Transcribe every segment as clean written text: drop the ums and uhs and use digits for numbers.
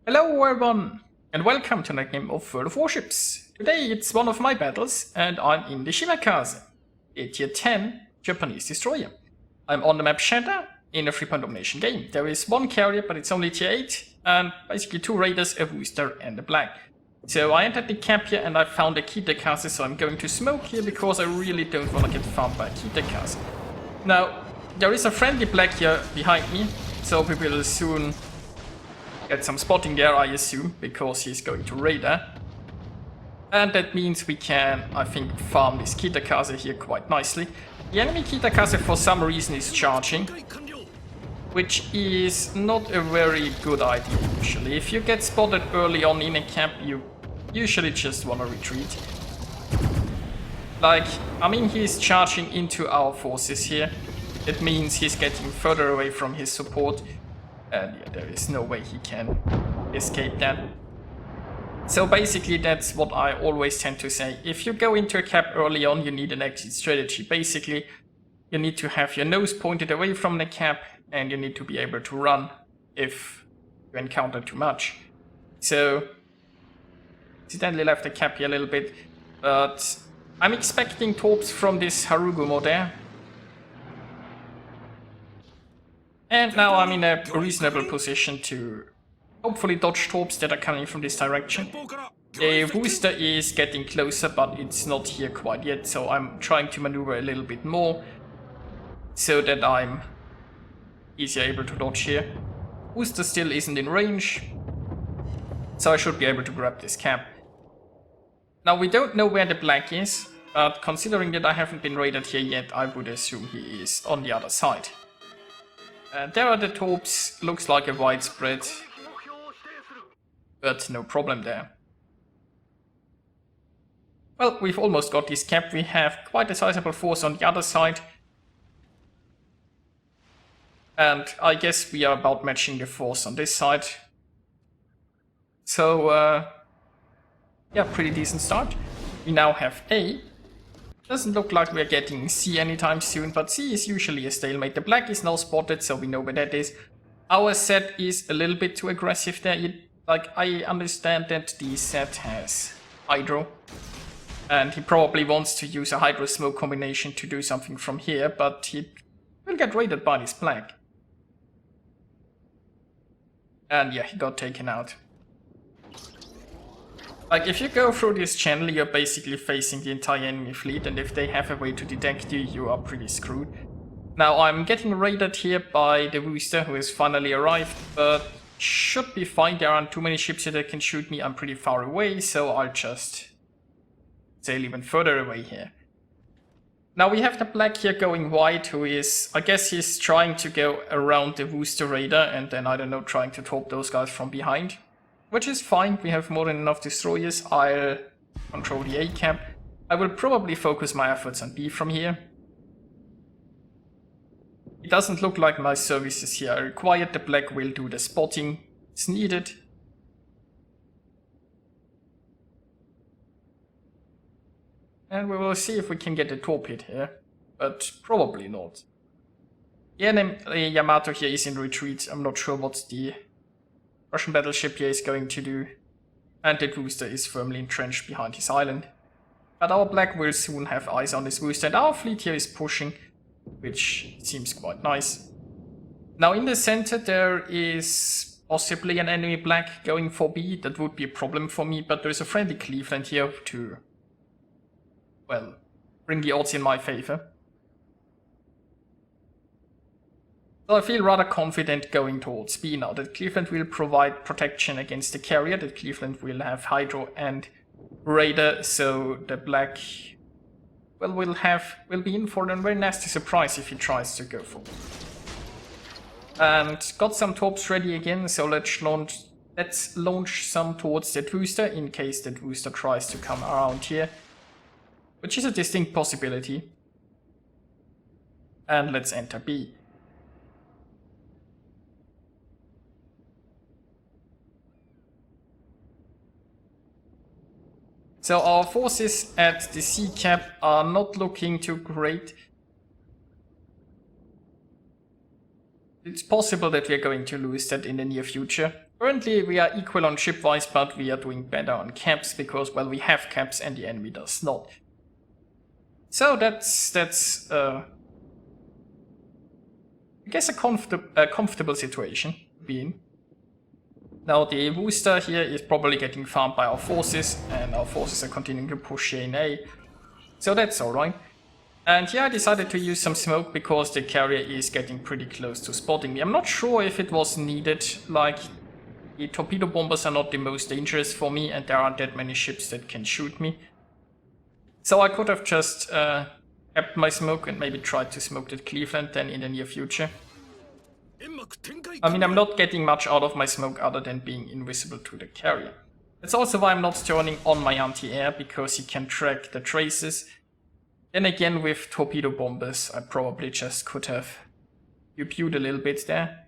Hello everyone, and welcome to another game of World of Warships. Today it's one of my battles, and I'm in the Shimakaze, a tier 10 Japanese destroyer. I'm on the map Shatter in a 3-point domination game. There is one carrier, but it's only tier 8, and basically 2 raiders, a booster, and a black. So I entered the camp here and I found a Kitakaze, so I'm going to smoke here because I really don't want to get farmed by a Kitakaze. Now, there is a friendly black here behind me, so we will soon get some spotting there, I assume, because he's going to raider. And that means we can, I think, farm this Kitakaze here quite nicely. The enemy Kitakaze for some reason is charging, which is not a very good idea usually. If you get spotted early on in a camp, you usually just want to retreat. Like, I mean, he's charging into our forces here. It means he's getting further away from his support. And yeah, there is no way he can escape that. So basically that's what I always tend to say. If you go into a cap early on, you need an exit strategy. Basically, you need to have your nose pointed away from the cap and you need to be able to run if you encounter too much. So, accidentally left the cap here a little bit, but I'm expecting torps from this Harugumo there. And now I'm in a reasonable position to hopefully dodge torps that are coming from this direction. The booster is getting closer, but it's not here quite yet, so I'm trying to maneuver a little bit more so that I'm easier able to dodge here. Booster still isn't in range, so I should be able to grab this cap. Now we don't know where the black is, but considering that I haven't been raided here yet, I would assume he is on the other side. There are the torps, looks like a widespread, but no problem there. Well, we've almost got this cap. We have quite a sizable force on the other side. And I guess we are about matching the force on this side. So, yeah, pretty decent start. We now have A. Doesn't look like we're getting C anytime soon, but C is usually a stalemate. The black is now spotted, so we know where that is. Our set is a little bit too aggressive there. I understand that the set has Hydro, and he probably wants to use a Hydro Smoke combination to do something from here, but he will get raided by this black. And yeah, he got taken out. Like, if you go through this channel, you're basically facing the entire enemy fleet, and if they have a way to detect you, you are pretty screwed. Now, I'm getting raided here by the booster, who has finally arrived, but should be fine. There aren't too many ships here that can shoot me. I'm pretty far away, so I'll just sail even further away here. Now, we have the black here going wide, who is, I guess he's trying to go around the booster raider, and then, I don't know, trying to torp those guys from behind. Which is fine, we have more than enough destroyers. I'll control the A camp. I will probably focus my efforts on B from here. It doesn't look like my services here are required. The black will do the spotting it's needed. And we will see if we can get a torp hit here, but probably not. The enemy Yamato here is in retreat. I'm not sure what the Russian battleship here is going to do, and the booster is firmly entrenched behind his island. But our black will soon have eyes on this booster, and our fleet here is pushing, which seems quite nice. Now in the center there is possibly an enemy black going for B. That would be a problem for me, but there is a friendly Cleveland here to, well, bring the odds in my favor. So I feel rather confident going towards B now, that Cleveland will provide protection against the carrier, that Cleveland will have Hydro and Raider, so the black, well, will be in for a very nasty surprise if he tries to go for it. And got some torps ready again, so let's launch some towards that booster in case that booster tries to come around here, which is a distinct possibility. And let's enter B. So our forces at the C cap are not looking too great. It's possible that we are going to lose that in the near future. Currently we are equal on ship-wise, but we are doing better on caps because, well, we have caps and the enemy does not. So that's I guess a comfortable situation to be in. Now the booster here is probably getting farmed by our forces, and our forces are continuing to push here in A. So that's alright. And here I decided to use some smoke because the carrier is getting pretty close to spotting me. I'm not sure if it was needed, like the torpedo bombers are not the most dangerous for me and there aren't that many ships that can shoot me. So I could have just kept my smoke and maybe tried to smoke that Cleveland then in the near future. I mean, I'm not getting much out of my smoke other than being invisible to the carrier. That's also why I'm not turning on my anti-air, because he can track the traces. Then again, with torpedo bombers, I probably just could have pew-pewed a little bit there.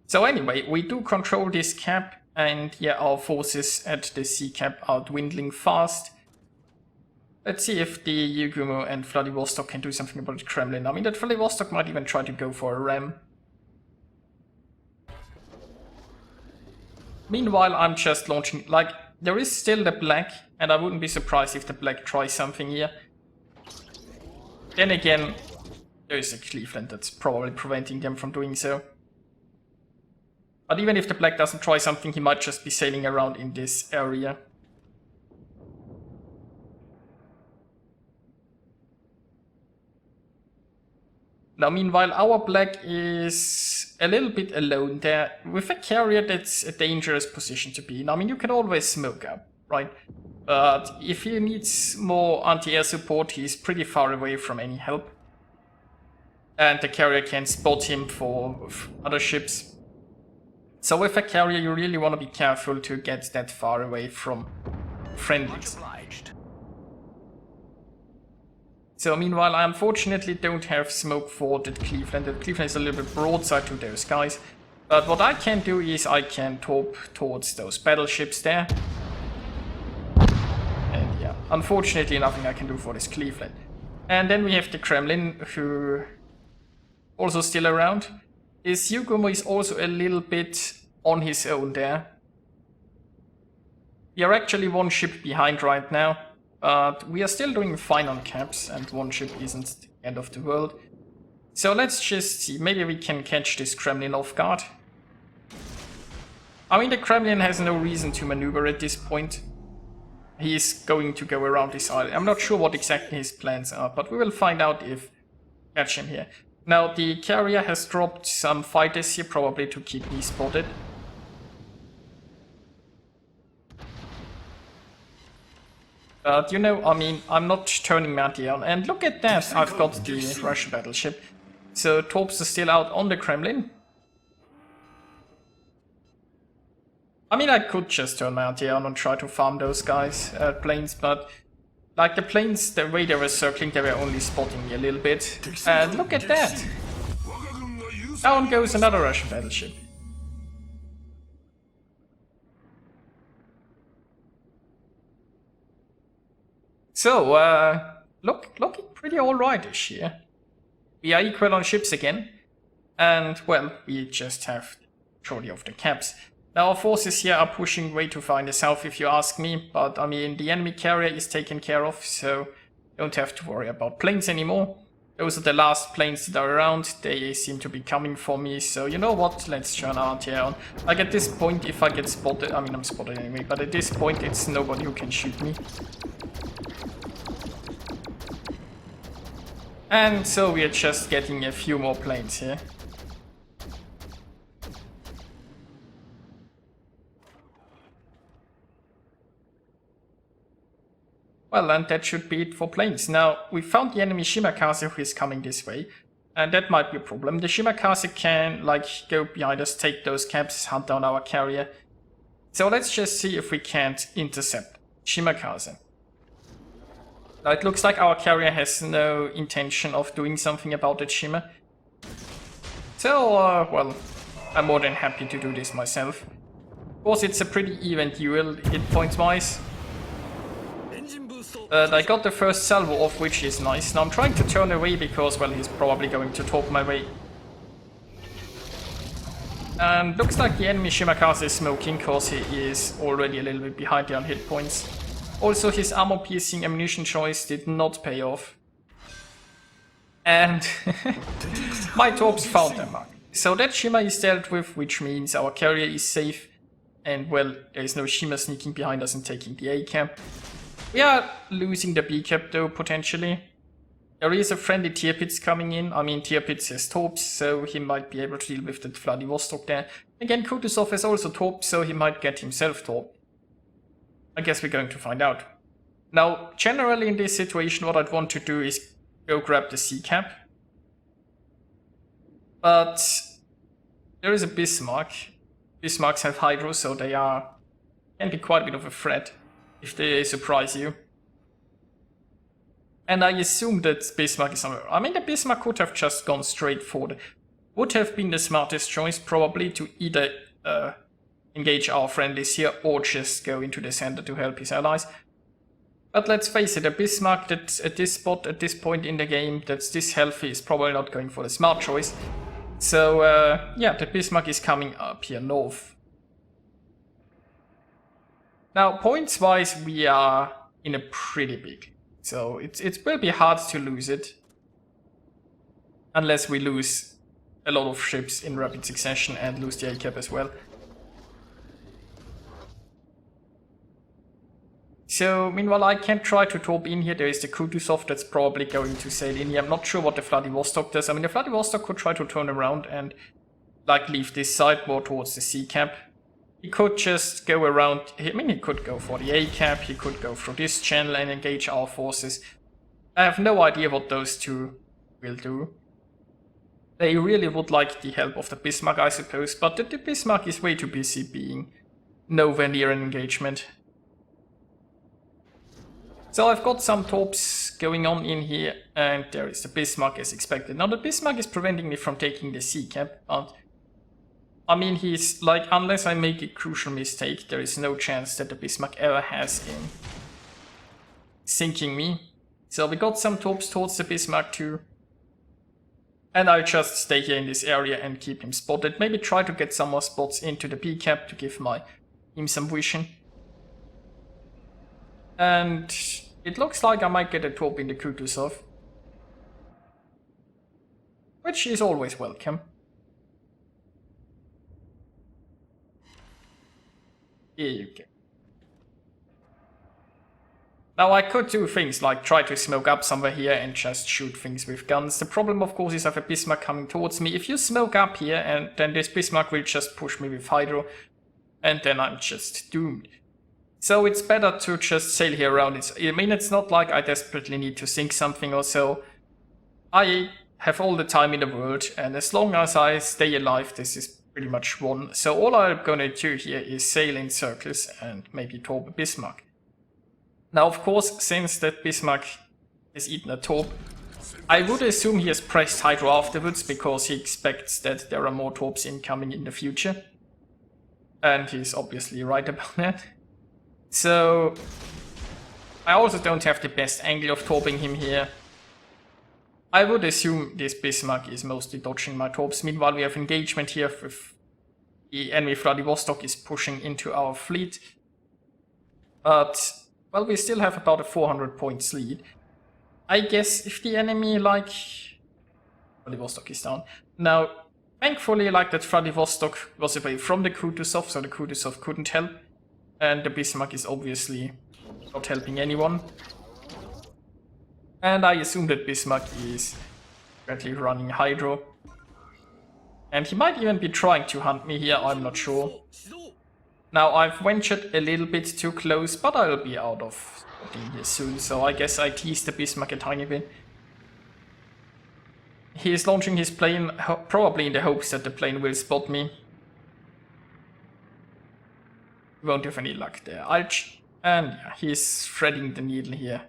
So anyway, we do control this cap, and yeah, our forces at the sea cap are dwindling fast. Let's see if the Yugumo and Vladivostok can do something about the Kremlin. I mean, that Vladivostok might even try to go for a ram. Meanwhile, I'm just launching, like, there is still the black, and I wouldn't be surprised if the black tries something here. Then again, there is a Cleveland that's probably preventing them from doing so. But even if the black doesn't try something, he might just be sailing around in this area. Now, meanwhile, our black is a little bit alone there. With a carrier, that's a dangerous position to be in. I mean, you can always smoke up, right? But if he needs more anti-air support, he's pretty far away from any help. And the carrier can spot him for other ships. So with a carrier, you really want to be careful to get that far away from friendlies. So meanwhile, I unfortunately don't have smoke for the Cleveland. The Cleveland is a little bit broadside to those guys. But what I can do is I can torp towards those battleships there. And yeah, unfortunately nothing I can do for this Cleveland. And then we have the Kremlin, who also still around. His Yugumo is also a little bit on his own there. We are actually one ship behind right now. But we are still doing fine on caps, and one ship isn't the end of the world. So let's just see, maybe we can catch this Kremlin off guard. I mean, the Kremlin has no reason to maneuver at this point. He's going to go around this island. I'm not sure what exactly his plans are, but we will find out if we catch him here. Now, the carrier has dropped some fighters here, probably to keep me spotted. But you know, I mean, I'm not turning Matty on. And look at that, I've got the Russian battleship. So torps are still out on the Kremlin. I mean, I could just turn my anti-air on and try to farm those guys, planes, but like the planes, the way they were circling, they were only spotting me a little bit. And look at that! Down goes another Russian battleship. So, looking pretty alright-ish here. We are equal on ships again, and, well, we just have shortly of the caps. Now, our forces here are pushing way too far in the south, if you ask me, but, I mean, the enemy carrier is taken care of, so don't have to worry about planes anymore. Those are the last planes that are around, they seem to be coming for me, so you know what, let's turn our anti-air on. Like, at this point, if I get spotted, I mean, I'm spotted anyway, but at this point, it's nobody who can shoot me. And so we are just getting a few more planes here. Well, and that should be it for planes. Now, we found the enemy Shimakaze who is coming this way, and that might be a problem. The Shimakaze can, like, go behind us, take those caps, hunt down our carrier. So let's just see if we can't intercept Shimakaze. Now, it looks like our carrier has no intention of doing something about that Shima. So, well, I'm more than happy to do this myself. Of course, it's a pretty even duel, hit points wise. I got the first salvo off, which is nice. Now I'm trying to turn away because, well, he's probably going to torp my way. And looks like the enemy Shimakaze is smoking, cause he is already a little bit behind on hit points. Also, his armor-piercing ammunition choice did not pay off. And my torps found their mark. So that Shima is dealt with, which means our carrier is safe. And well, there is no Shima sneaking behind us and taking the A cap. We are losing the B cap though, potentially. There is a friendly Tirpitz coming in. I mean, Tirpitz has torps, so he might be able to deal with the Vladivostok there. Again, Kutuzov has also torps, so he might get himself torp. I guess we're going to find out. Now, generally in this situation, what I'd want to do is go grab the C cap. But there is a Bismarck. Bismarcks have Hydro, so they can be quite a bit of a threat if they surprise you. And I assume that Bismarck is somewhere. I mean, the Bismarck could have just gone straight for the... Would have been the smartest choice, probably, to either engage our friendlies here or just go into the center to help his allies. But let's face it, a Bismarck that's at this spot, at this point in the game, that's this healthy is probably not going for the smart choice. So, yeah, the Bismarck is coming up here north. Now, points-wise, we are in a pretty big. So, it will be hard to lose it. Unless we lose a lot of ships in rapid succession and lose the A-cap as well. So, meanwhile, I can try to torp in here. There is the Kutuzov that's probably going to sail in here. I'm not sure what the Vladivostok does. I mean, the Vladivostok could try to turn around and, like, leave this side more towards the C-cap. He could just go around. I mean, he could go for the A-cap. He could go through this channel and engage our forces. I have no idea what those two will do. They really would like the help of the Bismarck, I suppose. But the Bismarck is way too busy being nowhere near an engagement. So I've got some torps going on in here, and there is the Bismarck as expected. Now the Bismarck is preventing me from taking the C-cap, but I mean he's like, unless I make a crucial mistake, there is no chance that the Bismarck ever has in sinking me. So we got some torps towards the Bismarck too. And I'll just stay here in this area and keep him spotted. Maybe try to get some more spots into the B-cap to give him some vision. And it looks like I might get a torp in the Kutuzov, which is always welcome. Here you go. Now I could do things like try to smoke up somewhere here and just shoot things with guns. The problem of course is I have a Bismarck coming towards me. If you smoke up here, and then this Bismarck will just push me with Hydro, and then I'm just doomed. So it's better to just sail here around. I mean, it's not like I desperately need to sink something or so. I have all the time in the world, and as long as I stay alive, this is pretty much won. So all I'm gonna do here is sail in circles and maybe torp a Bismarck. Now, of course, since that Bismarck has eaten a torp, I would assume he has pressed Hydro afterwards, because he expects that there are more torps incoming in the future. And he's obviously right about that. So, I also don't have the best angle of torping him here. I would assume this Bismarck is mostly dodging my torps. Meanwhile, we have engagement here with the enemy Vladivostok is pushing into our fleet. But, well, we still have about a 400 points lead. I guess if the enemy, like... Vladivostok is down. Now, thankfully, like that Vladivostok was away from the Kutuzov, so the Kutuzov couldn't help. And the Bismarck is obviously not helping anyone. And I assume that Bismarck is currently running Hydro. And he might even be trying to hunt me here, I'm not sure. Now I've ventured a little bit too close, but I'll be out of spotting here soon, so I guess I teased the Bismarck a tiny bit. He is launching his plane, probably in the hopes that the plane will spot me. Won't have any luck there. And yeah, he's threading the needle here.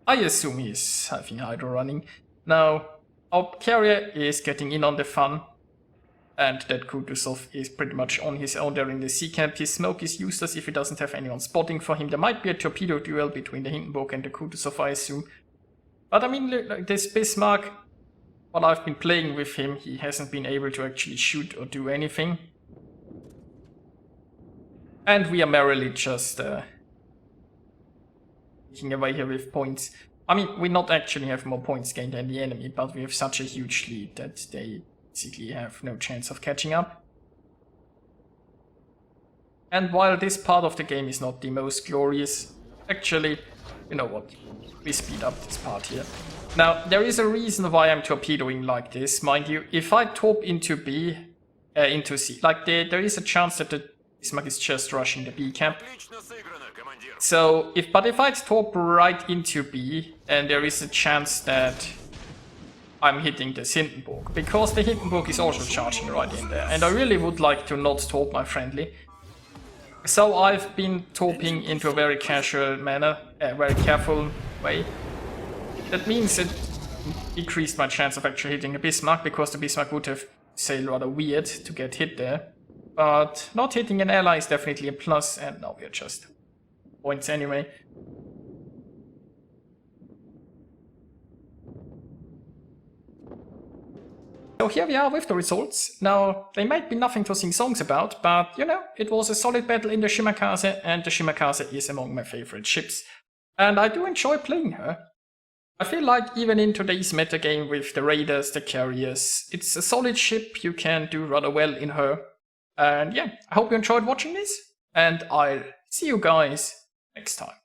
I assume he's having Hydro running. Now, our carrier is getting in on the fun. And that Kutuzov is pretty much on his own there in the C-cap. His smoke is useless if he doesn't have anyone spotting for him. There might be a torpedo duel between the Hindenburg and the Kutuzov, I assume. But I mean, look, this Bismarck, while I've been playing with him, he hasn't been able to actually shoot or do anything. And we are merrily just taking away here with points. I mean, we not actually have more points gained than the enemy, but we have such a huge lead that they basically have no chance of catching up. And while this part of the game is not the most glorious, actually, you know what, we speed up this part here. Now, there is a reason why I'm torpedoing like this, mind you. If I torp into B, into C, like there is a chance that the Bismarck is just rushing the B camp. So, if I torp right into B, then there is a chance that I'm hitting the Hindenburg, because the Hindenburg is also charging right in there, and I really would like to not torp my friendly. So I've been torping into a very casual manner, a very careful way. That means it decreased my chance of actually hitting the Bismarck, because the Bismarck would have sailed rather weird to get hit there. But not hitting an ally is definitely a plus, and now we're just points anyway. So here we are with the results. Now, they might be nothing to sing songs about, but you know, it was a solid battle in the Shimakaze, and the Shimakaze is among my favorite ships. And I do enjoy playing her. I feel like even in today's metagame with the raiders, the carriers, it's a solid ship, you can do rather well in her. And yeah, I hope you enjoyed watching this, and I'll see you guys next time.